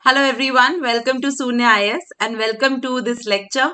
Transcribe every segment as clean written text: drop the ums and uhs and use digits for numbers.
Hello everyone, welcome to Sunya IAS and welcome to this lecture.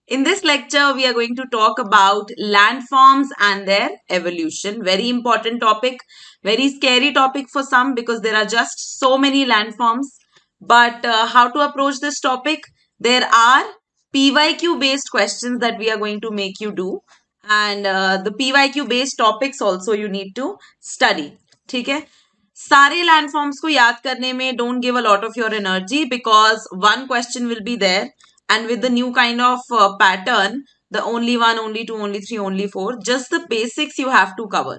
In this lecture, we are going to talk about landforms and their evolution. Very important topic, very scary topic for some because there are just so many landforms. But how to approach this topic? There are PYQ based questions that we are going to make you do. And the PYQ based topics also you need to study. ठीक है सारे landforms को याद करने में don't give a lot of your energy because one question will be there and with the new kind of pattern, the only one, only two, only three, only four, just the basics you have to cover.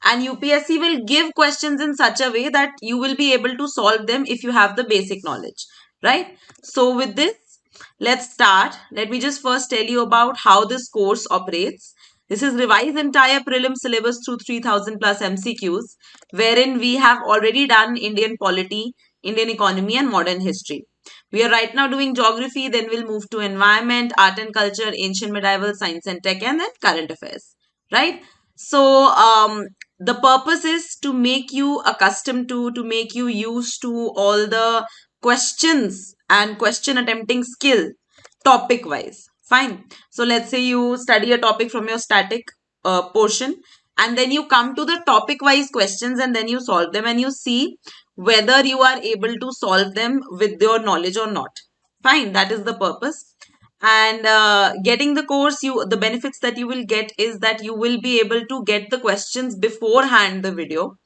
And UPSC will give questions in such a way that you will be able to solve them if you have the basic knowledge, right? So with this, let's start. Let me just first tell you about how this course operates. This is Revise Entire Prelims syllabus through 3000 plus MCQs, wherein we have already done Indian polity, Indian economy and modern history. We are right now doing geography, then we'll move to environment, art and culture, ancient medieval, science and tech, and then current affairs, right? So the purpose is to make you accustomed to make you used to all the questions and question attempting skill topic wise. Fine. So let's say you study a topic from your static portion and then you come to the topic wise questions and then you solve them and you see whether you are able to solve them with your knowledge or not. Fine, that is the purpose. And getting the course, the benefits that you will get is that you will be able to get the questions beforehand the video,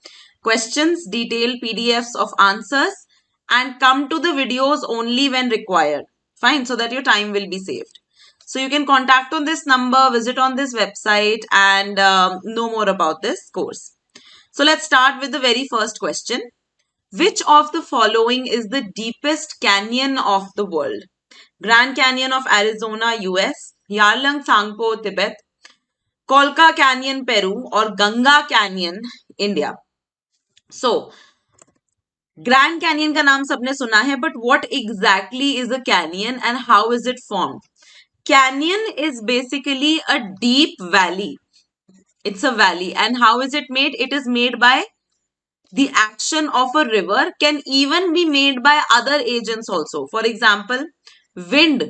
questions, detailed PDFs of answers, and come to the videos only when required. Fine, so that your time will be saved. So you can contact on this number, visit on this website, and know more about this course. So let's start with the very first question. Which of the following is the deepest canyon of the world? Grand Canyon of Arizona, US, Yarlung Tsangpo, Tibet, Kolka Canyon, Peru, or Ganga Canyon, India. So, Grand Canyon का नाम सबने सुना है, but what exactly is a canyon and how is it formed? Canyon is basically a deep valley. It's a valley. And how is it made? It is made by the action of a river, can even be made by other agents also. For example, wind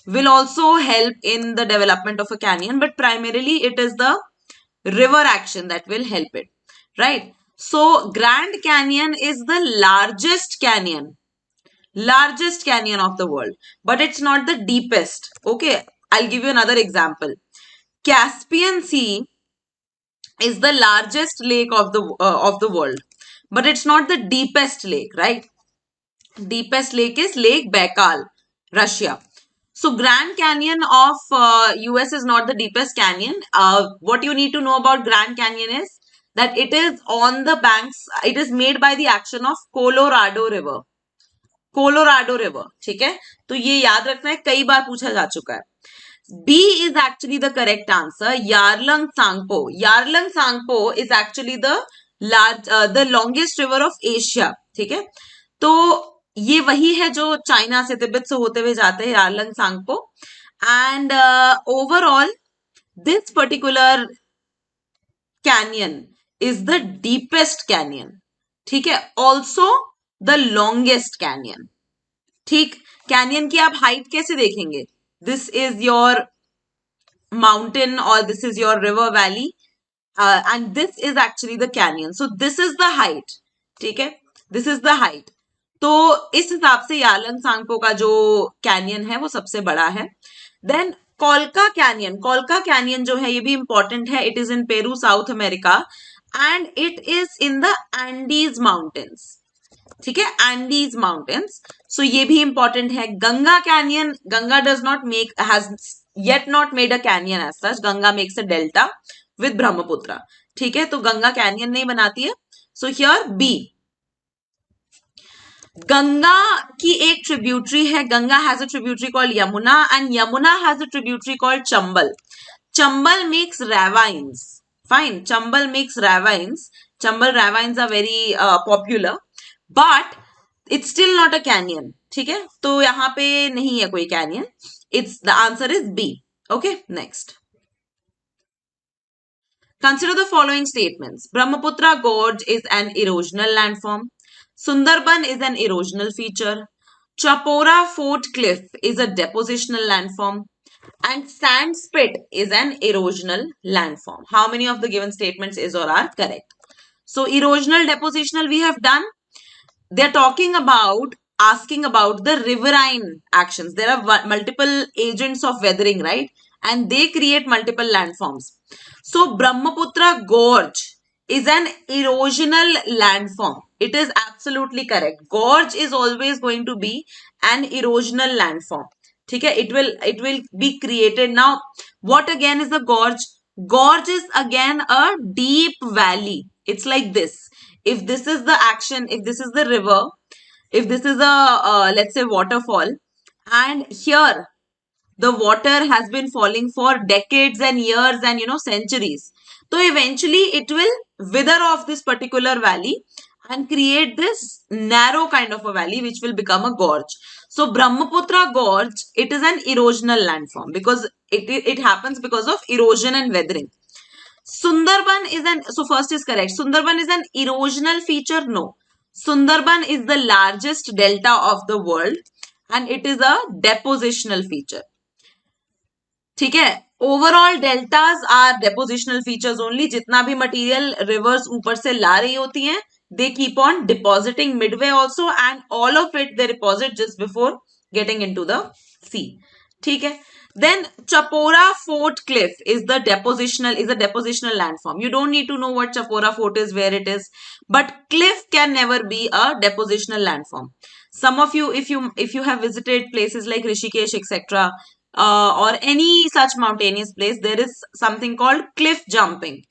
will also help in the development of a canyon, but primarily it is the river action that will help it, right? So Grand Canyon is the largest canyon of the world, but it's not the deepest. Okay, I'll give you another example. Caspian Sea is the largest lake of the world, but it's not the deepest lake, right? Deepest lake is Lake Baikal, Russia. So Grand Canyon of US is not the deepest canyon. What you need to know about Grand Canyon is that it is on the banks, it is made by the action of Colorado River. Colorado river, ठीक है? तो ये याद रखना है, कई बार पूछा जा चुका है. B is actually the correct answer. Yarlung Tsangpo. Yarlung Tsangpo is actually the longest river of Asia. ठीक है? तो ये वही है जो चाइना से तिब्बत से होते हुए जाते हैं, Yarlung Tsangpo. And overall this particular canyon is the deepest canyon. ठीक है? Also the longest canyon. ठीक, कैनियन की आप हाइट कैसे देखेंगे? दिस इज योर माउंटेन और this is your river valley and this is actually the canyon. So this is the height. ठीक है, दिस इज द हाइट. तो इस हिसाब से यारलंग सांगपो का जो कैनियन है वो सबसे बड़ा है. देन कोलका कैनियन जो है ये भी इंपॉर्टेंट है. It is in Peru, south America, and it is in the Andes mountains. ठीक है, एंडीज माउंटेन्स. सो ये भी इंपॉर्टेंट है. Ganga canyon, Ganga does not make, has yet not made a canyon as such. Ganga makes a delta with Brahmaputra. ठीक है, तो Ganga canyon नहीं बनाती है. So here B. गंगा की एक ट्रिब्यूटरी है. Ganga has a tributary called Yamuna and Yamuna has a tributary called Chambal. Chambal makes ravines. Fine, Chambal makes ravines. Chambal ravines are very popular, but it's still not a canyon. ठीक है, तो यहाँ पे नहीं है कोई canyon. The answer is B. Okay, next. Consider the following statements. Brahmaputra Gorge is an erosional landform. Sundarban is an erosional feature. Chapora Fort Cliff is a depositional landform and sand spit is an erosional landform. How many of the given statements is or are correct? So erosional, depositional we have done. They're talking about, asking about the riverine actions. There are multiple agents of weathering, right? And they create multiple landforms. So Brahmaputra Gorge is an erosional landform. It is absolutely correct. Gorge is always going to be an erosional landform. Okay, it will be created. Now, what again is a gorge? Gorge is again a deep valley. It's like this. If this is the action, if this is the river, if this is a let's say waterfall, and here the water has been falling for decades and years and centuries, so eventually it will wither off this particular valley and create this narrow kind of a valley which will become a gorge. So Brahmaputra Gorge, it is an erosional landform because it happens because of erosion and weathering. Sundarban is an, so first is correct. Sundarban is an erosional feature? No. Sundarban is the largest delta of the world and it is a depositional feature. ठीक है, overall deltas are depositional features only. जितना भी material reverse ऊपर से ला रही होती हैं, they keep on depositing midway also and all of it they deposit just before getting into the sea. ठीक है. Then Chapora Fort Cliff is a depositional landform. You don't need to know what Chapora Fort is, where it is, but cliff can never be a depositional landform. Some of you, if you have visited places like Rishikesh, etc., or any such mountainous place, there is something called cliff jumping.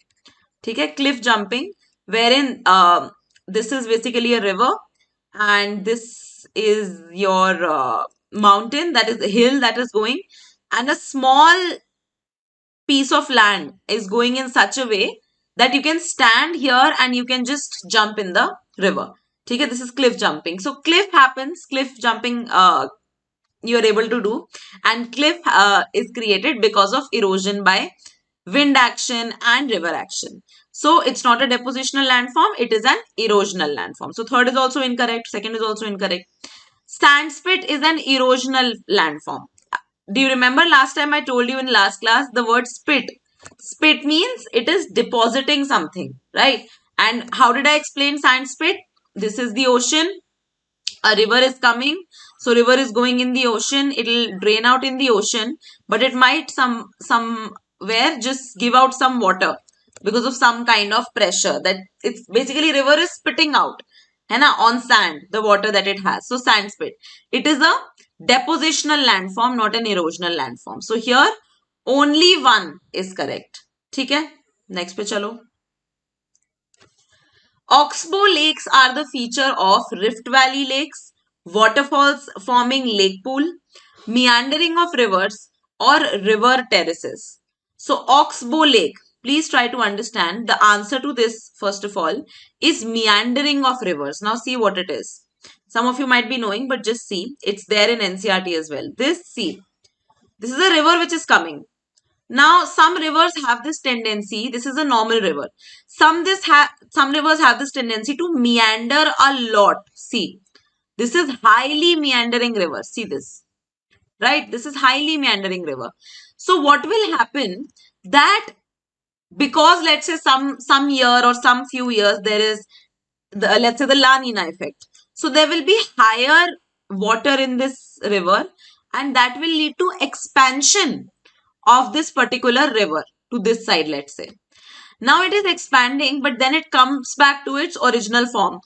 Okay, cliff jumping, wherein this is basically a river and this is your mountain, that is the hill that is going, and a small piece of land is going in such a way that you can stand here and you can just jump in the river. Okay, this is cliff jumping. So cliff happens, cliff jumping you are able to do, and cliff is created because of erosion by wind action and river action. So it's not a depositional landform, it is an erosional landform. So third is also incorrect, second is also incorrect. Sand spit is an erosional landform. Do you remember last time I told you in last class the word spit? Spit means it is depositing something, right? And how did I explain sand spit? This is the ocean. A river is coming. So river is going in the ocean. It will drain out in the ocean, but it might somewhere just give out some water because of some kind of pressure. That it's basically river is spitting out, on sand, the water that it has. So sand spit. It is a depositional landform, not an erosional landform. So here only one is correct. ठीक है? Next पे चलो. Oxbow lakes are the feature of Rift Valley lakes, waterfalls forming lake pool, meandering of rivers, or river terraces. So Oxbow Lake, please try to understand the answer to this first of all is meandering of rivers. Now see what it is. Some of you might be knowing, but just see. It's there in NCERT as well. This is a river which is coming. Now, some rivers have this tendency, this is a normal river. Some rivers have this tendency to meander a lot. See, this is highly meandering river. See this, right? This is highly meandering river. So what will happen that because let's say some year or some few years there is let's say the La Nina effect. So there will be higher water in this river and that will lead to expansion of this particular river to this side, let's say. Now it is expanding, but then it comes back to its original form,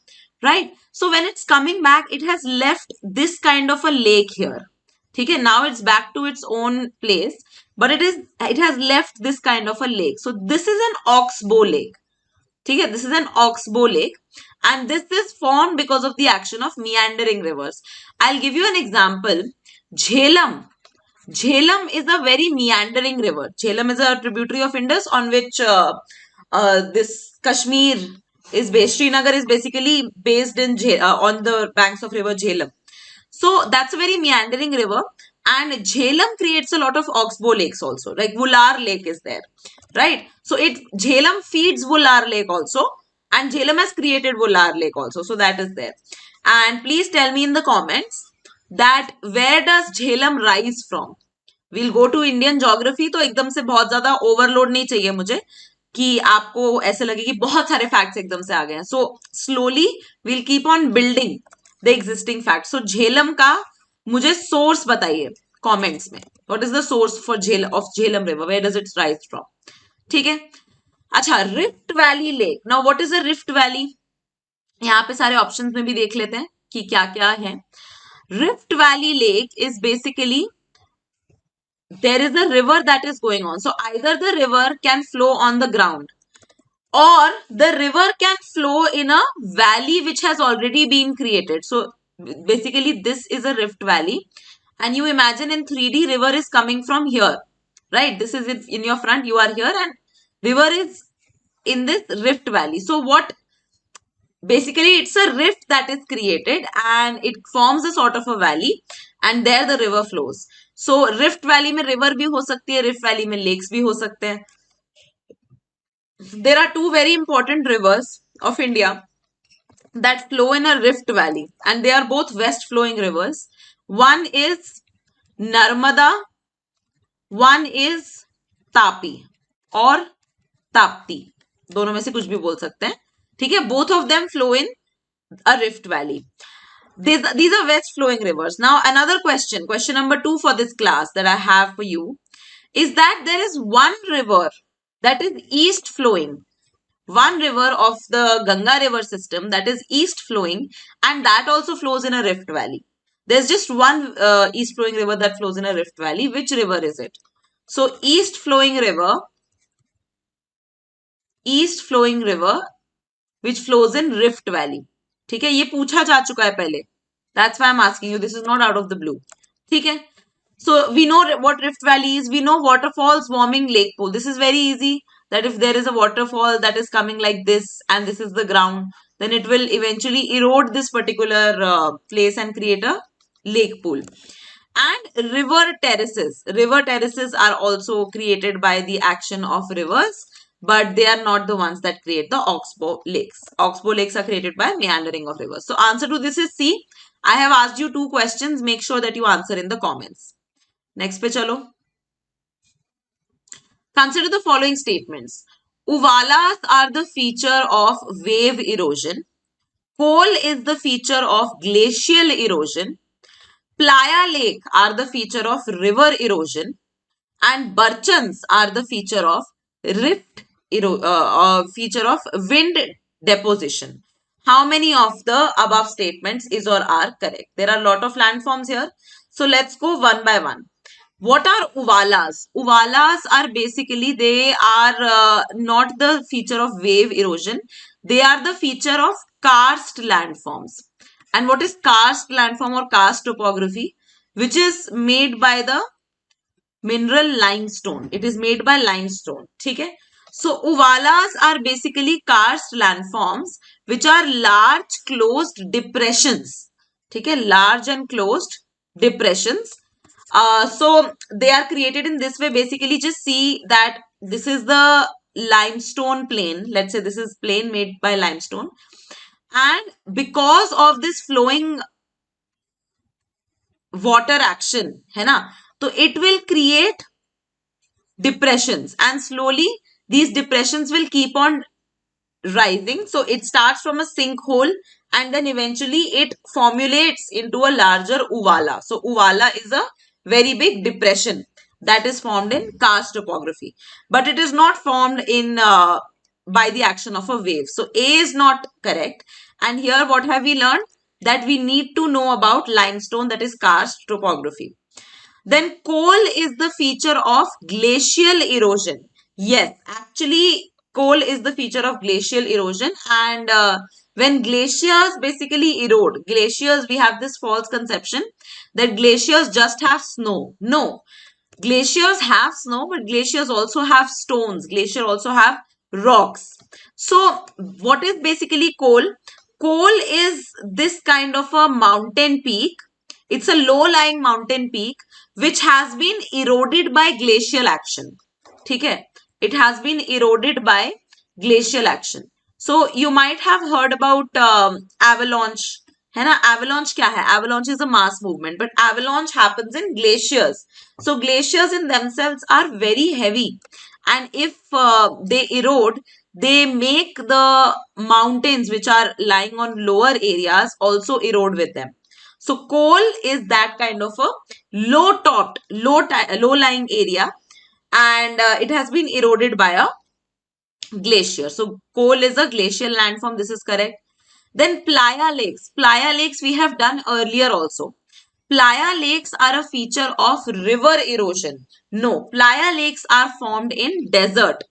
right? So when it's coming back, it has left this kind of a lake here. Okay, now it's back to its own place, but it has left this kind of a lake. So this is an oxbow lake. Okay, this is an oxbow lake, and this is formed because of the action of meandering rivers. I'll give you an example. Jhelum is a very meandering river. Jhelum is a tributary of Indus on which this Kashmir is based. Srinagar is basically based in on the banks of river Jhelum. So that's a very meandering river, and Jhelum creates a lot of oxbow lakes also. Like Vular Lake is there, right? So Jhelum feeds Vular Lake also, and Jhelum has created Vular Lake also. So that is there. And please tell me in the comments, that where does Jhelum rise from? We'll go to Indian geography, तो एकदम से बहुत ज्यादा overload नहीं चाहिए मुझे कि आपको ऐसे लगे कि बहुत सारे फैक्ट्स एकदम से आ गए हैं. So slowly will keep on building the existing fact. So Jhelum का मुझे सोर्स बताइए कमेंट्स में. What is the source for Jhelum river? Where does it rise from? ठीक है. अच्छा, rift valley lake. Now what is a rift valley? यहाँ पे सारे ऑप्शंस में भी देख लेते हैं कि क्या क्या है. Rift valley lake is basically there is a river that is going on. So either the river can flow on the ground or the river can flow in a valley which has already been created. So basically this is a rift valley, and you imagine in 3D river is coming from here, right? This is it in your front, you are here, and river is in this rift valley. So what basically, it's a rift that is created and it forms a sort of a valley, and there the river flows. So rift valley में river भी हो सकती है, rift valley में lakes भी हो सकते हैं. There are two very important rivers of India that flow in a rift valley, and they are both west flowing rivers. One is Narmada, one is Tapi or Tapti. दोनों में से कुछ भी बोल सकते हैं. ठीक है. Both of them flow in a rift valley. These are west flowing rivers. Now another question number 2 for this class that I have for you is that there is one river that is east flowing. One river of the Ganga river system that is east flowing, and that also flows in a rift valley. There's just one east flowing river that flows in a rift valley. Which river is it? So east flowing river which flows in Rift Valley. ठीक है. ये पूछा जा चुका है पहले. That's why I'm asking you. This is not out of the blue. ठीक है. So we know what Rift Valley is. We know waterfalls forming lake pool. This is very easy. That if there is a waterfall that is coming like this and this is the ground, then it will eventually erode this particular place and create a lake pool. And river terraces are also created by the action of rivers, but they are not the ones that create the oxbow lakes. Oxbow lakes are created by meandering of rivers. So answer to this is C. I have asked you 2 questions. Make sure that you answer in the comments. Next pe chalo. Consider the following statements. Uvalas are the feature of wave erosion. Coal is the feature of glacial erosion. Playa Lake are the feature of river erosion, and Burchans are the feature of feature of wind deposition. How many of the above statements is or are correct? There are a lot of landforms here. So let's go one by one. What are uvalas? Uvalas are basically, they are not the feature of wave erosion. They are the feature of karst landforms. And what is karst landform or karst topography? Which is made by the mineral limestone. It is made by limestone. Okay? So uvalas are basically karst landforms which are large closed depressions. Okay? Large and closed depressions. So they are created in this way. Basically, just see that this is the limestone plain. Let's say this is plain made by limestone. And because of this flowing water action, है ना, so it will create depressions, and slowly these depressions will keep on rising. So it starts from a sinkhole and then eventually it formulates into a larger uvala. So uvala is a very big depression that is formed in karst topography, but it is not formed in by the action of a wave. So A is not correct. And here what have we learned? That we need to know about limestone, that is karst topography. Then coal is the feature of glacial erosion. Yes, actually coal is the feature of glacial erosion, and when glaciers basically erode, glaciers, we have this false conception that glaciers just have snow. No, glaciers have snow, but glaciers also have stones. Glaciers also have rocks. So what is basically coal? Coal is this kind of a mountain peak. It's a low-lying mountain peak which has been eroded by glacial action. Okay? It has been eroded by glacial action. So you might have heard about avalanche, है ना. Avalanche क्या है? Avalanche is a mass movement, but avalanche happens in glaciers. So glaciers in themselves are very heavy, and if they erode, they make the mountains which are lying on lower areas also erode with them. So coal is that kind of a low-topped, low-lying area, and it has been eroded by a glacier. So coal is a glacial landform. This is correct. Then playa lakes. Playa lakes we have done earlier also. Playa lakes are a feature of river erosion. No, playa lakes are formed in desert.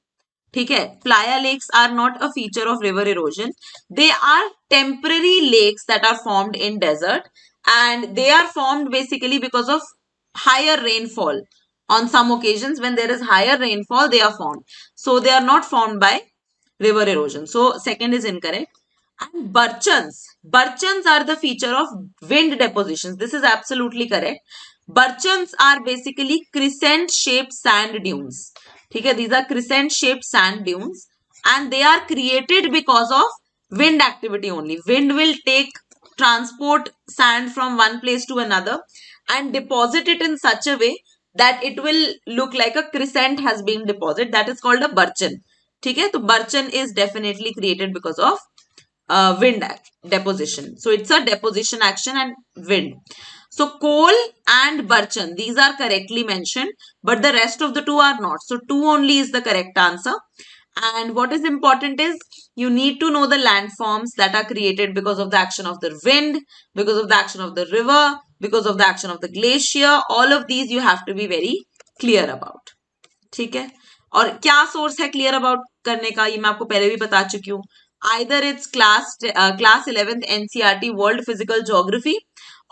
ठीक है. Playa lakes are not a feature of river erosion. They are temporary lakes that are formed in desert, and they are formed basically because of higher rainfall. On some occasions when there is higher rainfall, they are formed. So they are not formed by river erosion. So second is incorrect. And Burchans. Burchans are the feature of wind depositions. This is absolutely correct. Burchans are basically crescent shaped sand dunes. Okay, these are crescent shaped sand dunes, and they are created because of wind activity only. Wind will transport sand from one place to another and deposit it in such a way that it will look like a crescent has been deposited. That is called a burchan. Okay, so burchan is definitely created because of wind deposition. So it's a deposition action and wind. So coal and burchan, these are correctly mentioned, but the rest of the two are not. So two only is the correct answer. And what is important is you need to know the landforms that are created because of the action of the wind, because of the action of the river, because of the action of the glacier. All of these you have to be very clear about. ठीक है. और क्या source है clear about करने का, ये मैं आपको पहले भी बता चुकी हूँ. Either it's class 11th NCERT world physical geography,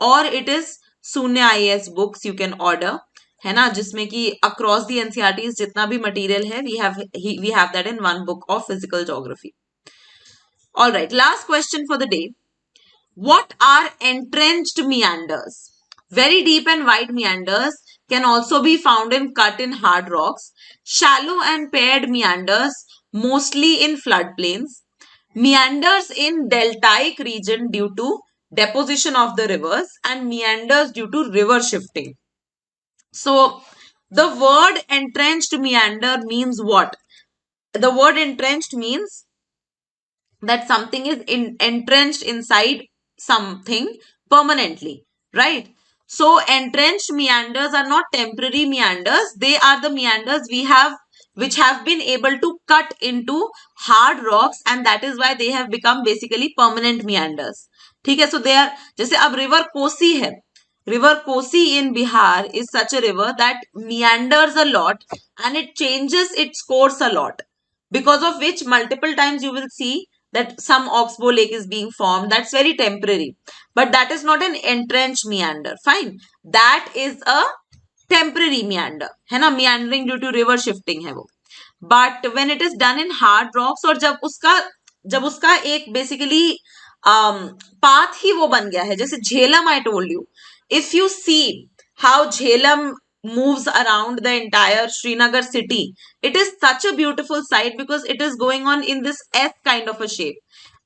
और इट इज शून्य IAS books you can order, है ना, जिसमें कि अक्रॉस दी एनसीईआरटी जितना भी मटेरियल है we have that in one book of physical geography. Alright, last question for the day. What are entrenched meanders? Very deep and wide meanders can also be found in cut in hard rocks. Shallow and paired meanders, mostly in floodplains. Meanders in deltaic region due to deposition of the rivers, and meanders due to river shifting. So, the word entrenched meander means what? The word entrenched means that something is entrenched inside something permanently, right? So entrenched meanders are not temporary meanders. They are the meanders which have been able to cut into hard rocks, and that is why they have become basically permanent meanders. ठीक है. So they are, जैसे अब river Kosi है. River Kosi in Bihar is such a river that meanders a lot and it changes its course a lot, because of which multiple times you will see that some oxbow lake is being formed. That's very temporary, but that is not an entrenched meander. Fine, that is a temporary meander, है ना, meandering due to river shifting है वो. But when it is done in hard rocks, और जब उसका एक basically path ही वो बन गया है, जैसे Jhelum, I told you, if you see how Jhelum moves around the entire Srinagar city, it is such a beautiful sight because it is going on in this S kind of a shape,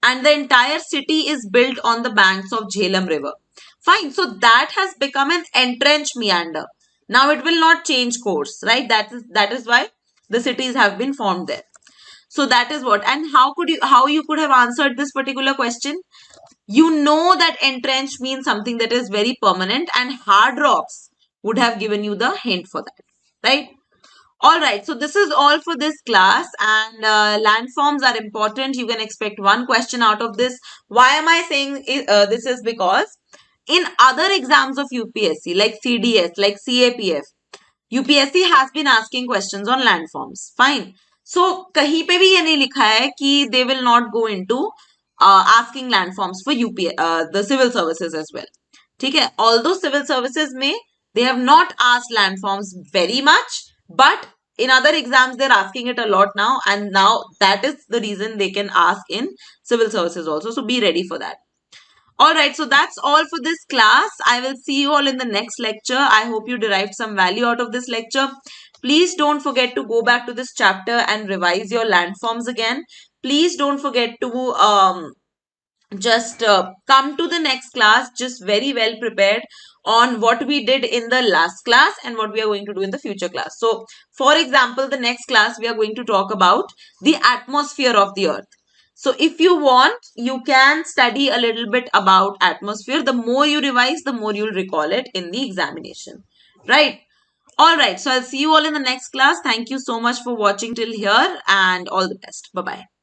and the entire city is built on the banks of Jhelum river. Fine, so that has become an entrenched meander. Now it will not change course, right? That is why the cities have been formed there. So that is what. And how you could have answered this particular question? You know that entrenched means something that is very permanent, and hard rocks would have given you the hint for that, right? All right, so this is all for this class, and landforms are important. You can expect one question out of this. Why am I saying this? Is because in other exams of UPSC like CDS, like CAPF, UPSC has been asking questions on landforms. Fine. So कहीं पे भी ये नहीं लिखा है कि they will not go into asking landforms for the civil services as well. ठीक है. Although civil services में they have not asked landforms very much, but in other exams they're asking it a lot now, and now that is the reason they can ask in civil services also. So be ready for that. Alright, so that's all for this class. I will see you all in the next lecture. I hope you derived some value out of this lecture. Please don't forget to go back to this chapter and revise your landforms again. Please don't forget to just come to the next class just very well prepared on what we did in the last class and what we are going to do in the future class. So, for example, the next class we are going to talk about the atmosphere of the earth. So, if you want, you can study a little bit about atmosphere. The more you revise, the more you'll recall it in the examination, right? All right. So, I'll see you all in the next class. Thank you so much for watching till here and all the best. Bye-bye.